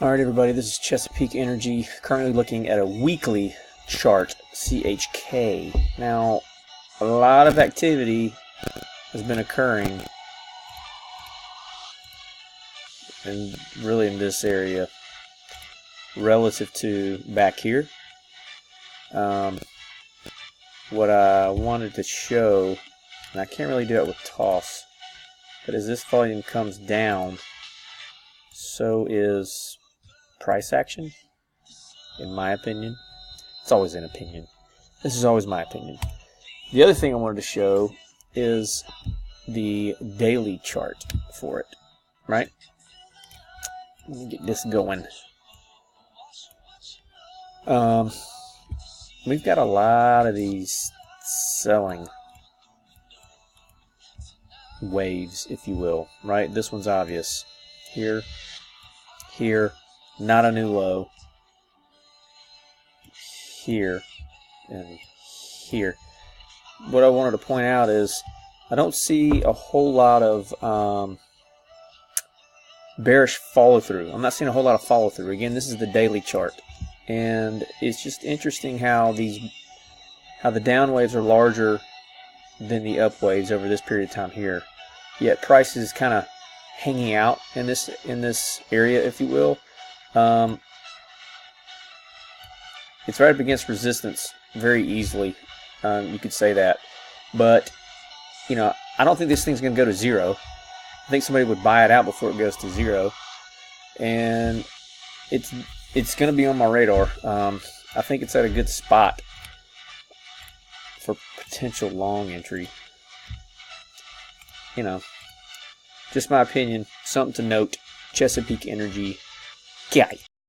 Alright everybody, this is Chesapeake Energy, currently looking at a weekly chart, CHK. Now, a lot of activity has been occurring and really in this area relative to back here. What I wanted to show, and I can't really do it with toss, but as this volume comes down, so is price action, in my opinion. It's always an opinion. This is always my opinion. The other thing I wanted to show is the daily chart for it, right? Let me get this going. We've got a lot of these selling waves, if you will, right? This one's obvious. Here, here, not a new low. Here, and here. What I wanted to point out is I don't see a whole lot of bearish follow-through. I'm not seeing a whole lot of follow-through. Again, this is the daily chart. And it's just interesting how the down waves are larger than the up waves over this period of time here. Yet price is kind of hanging out in this area, if you will. It's right up against resistance very easily. You could say that, but you know, I don't think this thing's going to go to zero. I think somebody would buy it out before it goes to zero, and it's going to be on my radar. I think it's at a good spot for potential long entry. You know, just my opinion. Something to note. Chesapeake Energy. Guy.